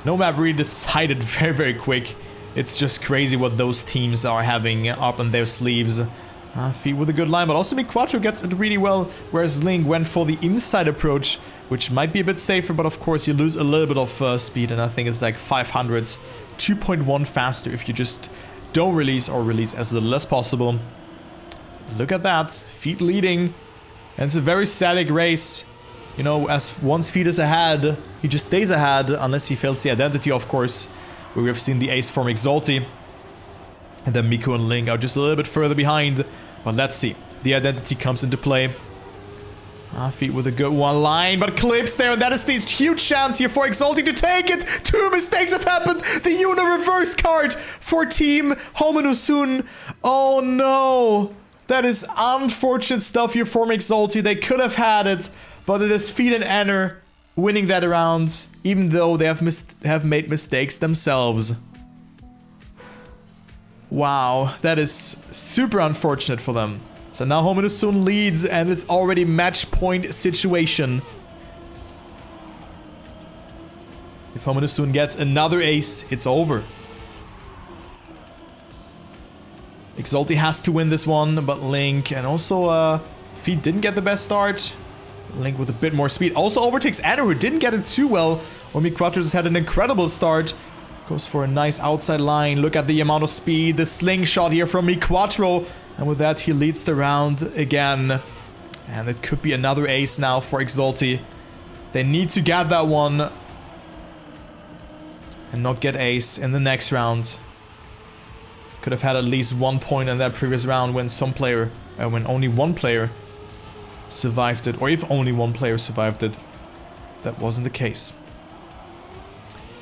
no map really decided very, very quick. It's just crazy what those teams are having up on their sleeves. Feed with a good line, but also MiQuatro gets it really well, whereas Link went for the inside approach, which might be a bit safer, but of course you lose a little bit of speed, and I think it's like 500s, 2.1 faster if you just don't release or release as little as possible. Look at that, Feed leading, and it's a very static race. You know, as once Feed is ahead, he just stays ahead, unless he fails the identity, of course. We have seen the ace from Exalty. And then Miku and Link are just a little bit further behind. But let's see. The identity comes into play. Feed with a good one line, but clips there. And that is this huge chance here for Exalty to take it. 2 mistakes have happened. The Uno reverse card for Team Homyno Tsun. Oh no. That is unfortunate stuff here for Exalty. They could have had it. But it is Feed and Ener winning that round, even though they have made mistakes themselves. Wow, that is super unfortunate for them. So now Homyno Tsun leads, and it's already match point situation. If Homyno Tsun gets another ace, it's over. Exalty has to win this one, but Link and also Feed didn't get the best start. Link with a bit more speed also overtakes Ener, who didn't get it too well. MiQuatro just had an incredible start. Goes for a nice outside line. Look at the amount of speed. The slingshot here from MiQuatro. And with that, he leads the round again. And it could be another ace now for Exalty. They need to get that one. And not get aced in the next round. Could have had at least 1 point in that previous round when when only one player survived it, or if only one player survived it. That wasn't the case.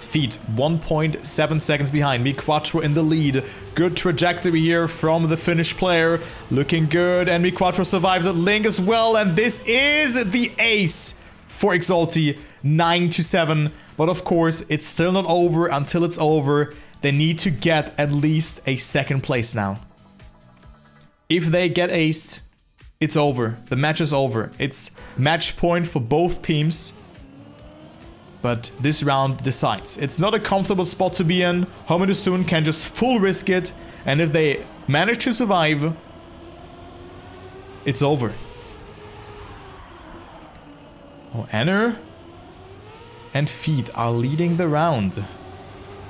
Feed 1.7 seconds behind. MiQuatro in the lead. Good trajectory here from the Finnish player. Looking good, and MiQuatro survives at Link as well, and this is the ace for Exalty. 9-7. But of course, it's still not over until it's over. They need to get at least a second place now. If they get aced, it's over. The match is over. It's match point for both teams. But this round decides. It's not a comfortable spot to be in. Homyno Tsun can just full risk it. And if they manage to survive, it's over. Oh, Ener and Feet are leading the round.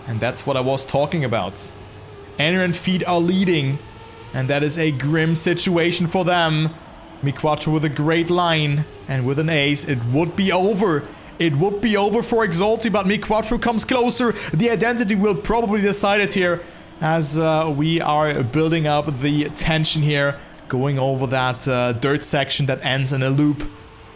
And that's what I was talking about. Ener and Feet are leading. And that is a grim situation for them. MiQuatro with a great line. And with an ace, it would be over. It would be over for Exalty, but MiQuatro comes closer. The identity will probably decide it here as we are building up the tension here. Going over that dirt section that ends in a loop.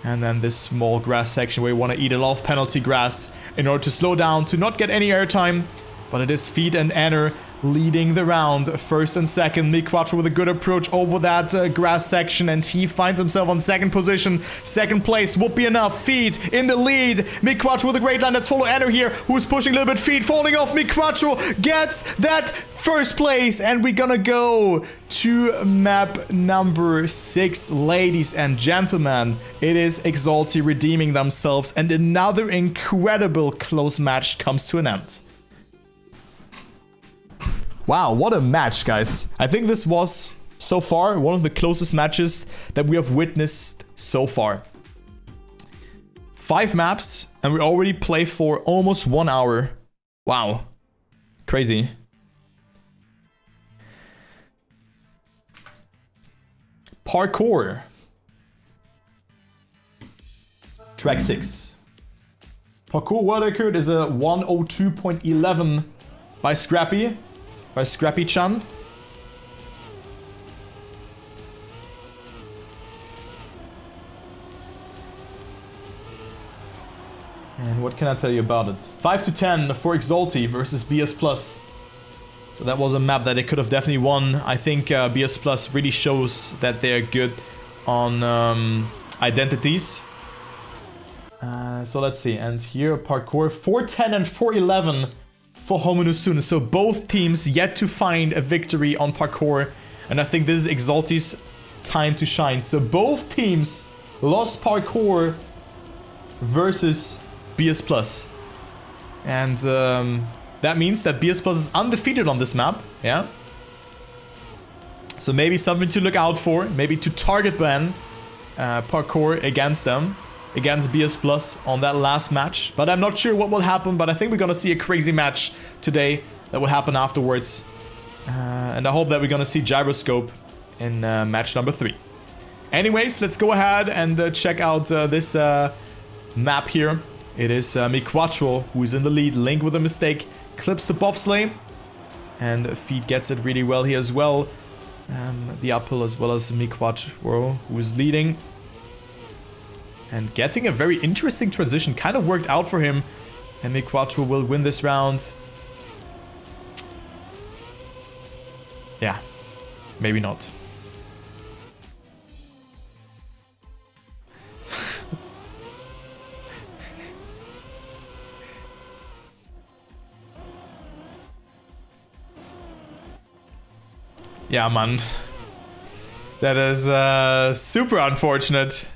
And then this small grass section where you want to eat a lot of penalty grass in order to slow down, to not get any airtime. But it is Feet and Ener leading the round, first and second. MiQuatro with a good approach over that grass section, and he finds himself on second position. Second place would be enough. Feet in the lead. MiQuatro with a great line. Let's follow Ener here, who's pushing a little bit. Feet falling off. MiQuatro gets that first place, and we're gonna go to map number 6, ladies and gentlemen. It is Exalty redeeming themselves, and another incredible close match comes to an end. Wow, what a match, guys. I think this was, so far, one of the closest matches that we have witnessed so far. 5 maps, and we already play for almost 1 hour. Wow. Crazy. Parkour. Track 6. Parkour world record is a 1:02.11 by Scrappy. By Scrappy-chan. And what can I tell you about it? 5 to 10 for Exalty versus BS Plus. So that was a map that they could have definitely won. I think BS Plus really shows that they're good on identities. So let's see. And here, Parkour 4-10 and 4-11. For Homyno Tsun. So both teams yet to find a victory on Parkour. And I think this is Exalty's time to shine. So both teams lost Parkour versus BS Plus. And that means that BS Plus is undefeated on this map. Yeah. So maybe something to look out for. Maybe to target ban Parkour against them. Against BS Plus on that last match. But I'm not sure what will happen, but I think we're gonna see a crazy match today that will happen afterwards. And I hope that we're gonna see Gyroscope in match number 3. Anyways, let's go ahead and check out this map here. It is MiQuatro who is in the lead. Link with a mistake clips the bobsleigh. And Feet gets it really well here as well. The uphill as well as MiQuatro who is leading. And getting a very interesting transition. Kind of worked out for him. And MiQuatro will win this round. Yeah. Maybe not. Yeah, man. That is super unfortunate.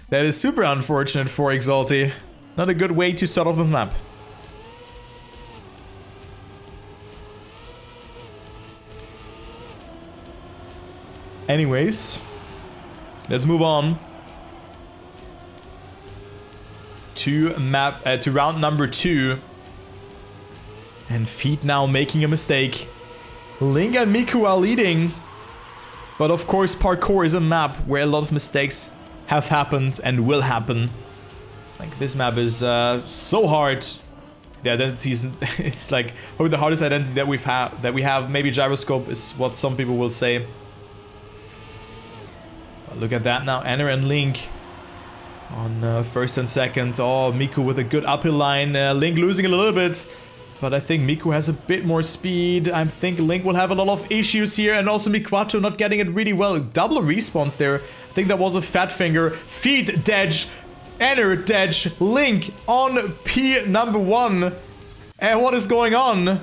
That is super unfortunate for Exalty. Not a good way to start off the map. Anyways, let's move on to round number 2. And Feet now making a mistake. Link and Miku are leading. But of course, Parkour is a map where a lot of mistakes have happened and will happen. Like, this map is so hard. The identity is it's like probably the hardest identity that we have. Maybe Gyroscope is what some people will say. But look at that now. Ener and Link on first and second. Oh, Miku with a good uphill line. Link losing a little bit. But I think Miku has a bit more speed. I think Link will have a lot of issues here. And also MiQuatro not getting it really well. Double respawns there. I think that was a fat finger. Feet Dedge. Ener Dedge. Link on P number 1. And what is going on?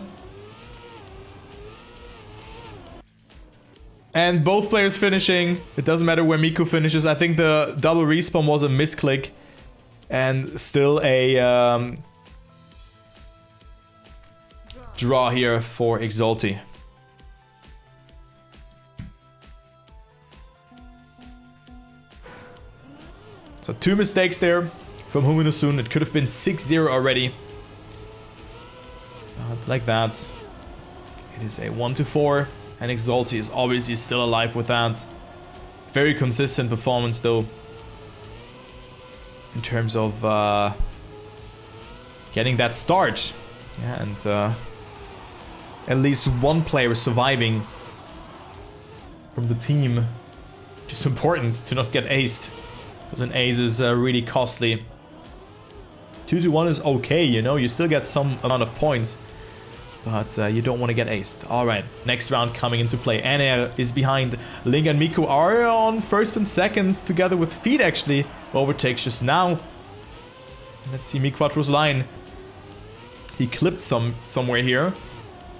And both players finishing. It doesn't matter where Miku finishes. I think the double respawn was a misclick. And still a draw here for Exalty. So 2 mistakes there from Homyno Tsun. It could have been 6-0 already. But like that. It is a 1-4. And Exalty is obviously still alive with that. Very consistent performance though. In terms of getting that start. Yeah, and at least one player surviving from the team. Which is important to not get aced. Because an ace is really costly. 2-1 is okay, you know. You still get some amount of points. But you don't want to get aced. Alright, next round coming into play. Ener is behind. Link and Miku are on first and second together with Feed actually. Overtakes just now. Let's see MiQuatro's line. He clipped somewhere here.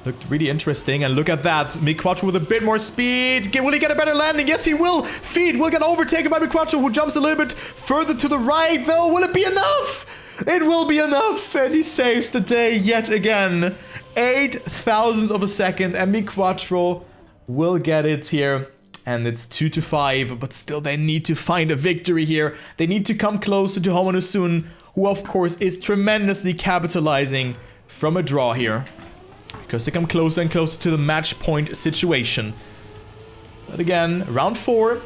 Looked really interesting. And look at that. MiQuatro with a bit more speed. Will he get a better landing? Yes, he will. Feed will get overtaken by MiQuatro, who jumps a little bit further to the right though. Will it be enough? It will be enough. And he saves the day yet again. 8,000 of a second, and MiQuatro will get it here. And it's 2-5, but still they need to find a victory here. They need to come closer to Homyno Tsun, who of course is tremendously capitalizing from a draw here. Because they come closer and closer to the match point situation. But again, round 4,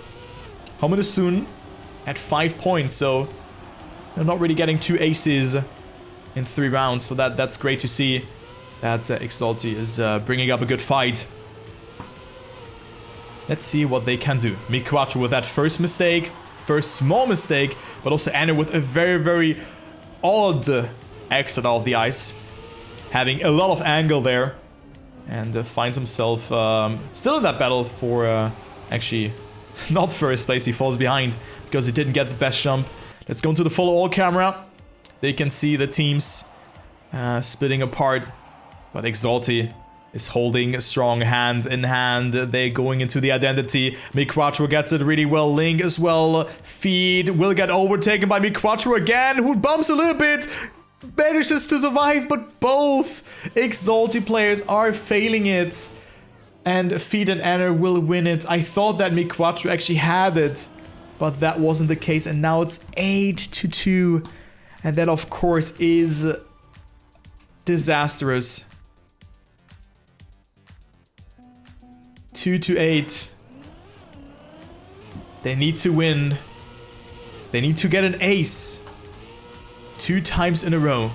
Homyno Tsun at 5 points, so they're not really getting 2 aces in 3 rounds, so that's great to see. That Exalty is bringing up a good fight. Let's see what they can do. MiQuatro with that first mistake. First small mistake. But also Ener with a very, very odd exit out of the ice. Having a lot of angle there. And finds himself still in that battle for actually not first place. He falls behind because he didn't get the best jump. Let's go into the follow all camera. They can see the teams splitting apart. But Exalty is holding a strong hand in hand. They're going into the identity. MiQuatro gets it really well. Link as well. Feed will get overtaken by MiQuatro again, who bumps a little bit. Manages to survive, but both Exalty players are failing it. And Feed and Ener will win it. I thought that MiQuatro actually had it, but that wasn't the case. And now it's 8-2. And that, of course, is disastrous. 2-8. They need to win. They need to get an ace 2 times in a row.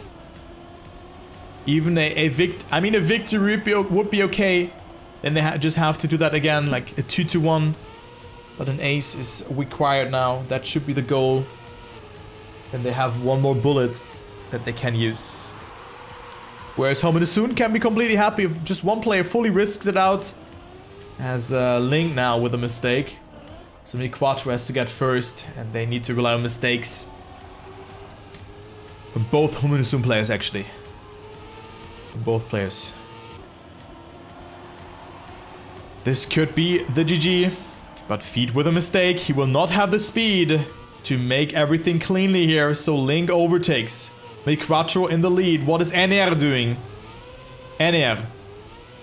Even a victory would be okay. Then they just have to do that again, like a 2-1. But an ace is required now. That should be the goal. And they have one more bullet that they can use. Whereas Homyno Tsun can be completely happy if just one player fully risks it out. As Link now with a mistake. So MiQuatro has to get first, and they need to rely on mistakes. From both Homyno Tsun players, actually. From both players. This could be the GG. But Feed with a mistake. He will not have the speed to make everything cleanly here. So Link overtakes. MiQuatro in the lead. What is Ener doing? Ener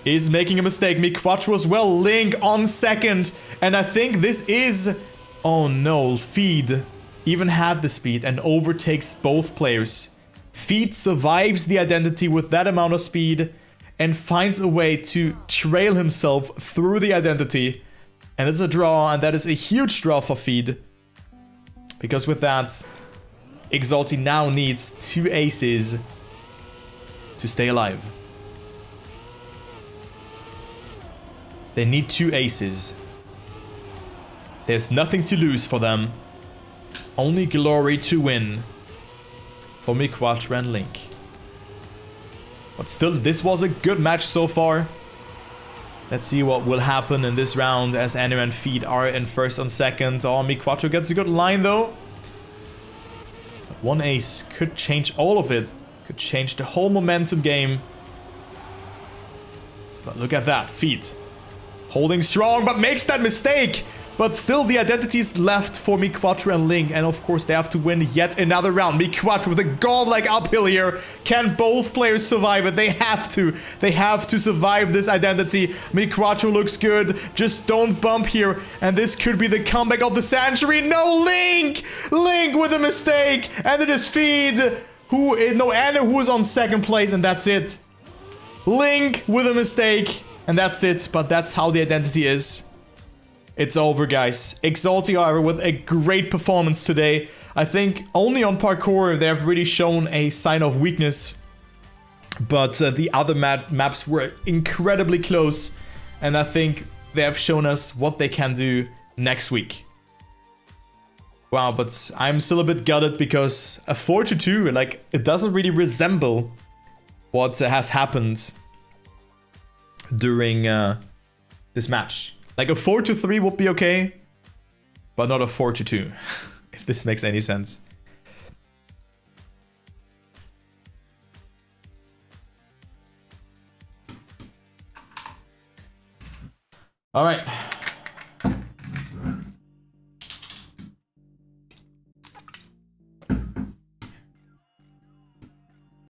is making a mistake. MiQuatro as well. Link on second. And I think this is... Oh no, Feed even had the speed and overtakes both players. Feed survives the identity with that amount of speed and finds a way to trail himself through the identity. And it's a draw, and that is a huge draw for Feed. Because with that, Exalty now needs 2 aces to stay alive. They need 2 aces. There's nothing to lose for them. Only glory to win for MiQuatro and Link. But still, this was a good match so far. Let's see what will happen in this round as Ener and Feed are in first and second. Oh, MiQuatro gets a good line though. But 1 ace could change all of it. Could change the whole momentum game. But look at that, Feed. Holding strong, but makes that mistake. But still, the identities left for MiQuatro and Link. And of course, they have to win yet another round. MiQuatro with a godlike uphill here. Can both players survive it? They have to. They have to survive this identity. MiQuatro looks good. Just don't bump here. And this could be the comeback of the century. No, Link! Link with a mistake. And the defeat. Ener, who is on second place. And that's it. Link with a mistake. And that's it. But that's how the identity is. It's over, guys. Exalty, however, with a great performance today. I think only on parkour they have really shown a sign of weakness. But the other maps were incredibly close. And I think they have shown us what they can do next week. Wow, but I'm still a bit gutted because a 4-2, like, it doesn't really resemble what has happened during this match. Like a 4-3 would be okay, but not a 4-2, if this makes any sense. All right,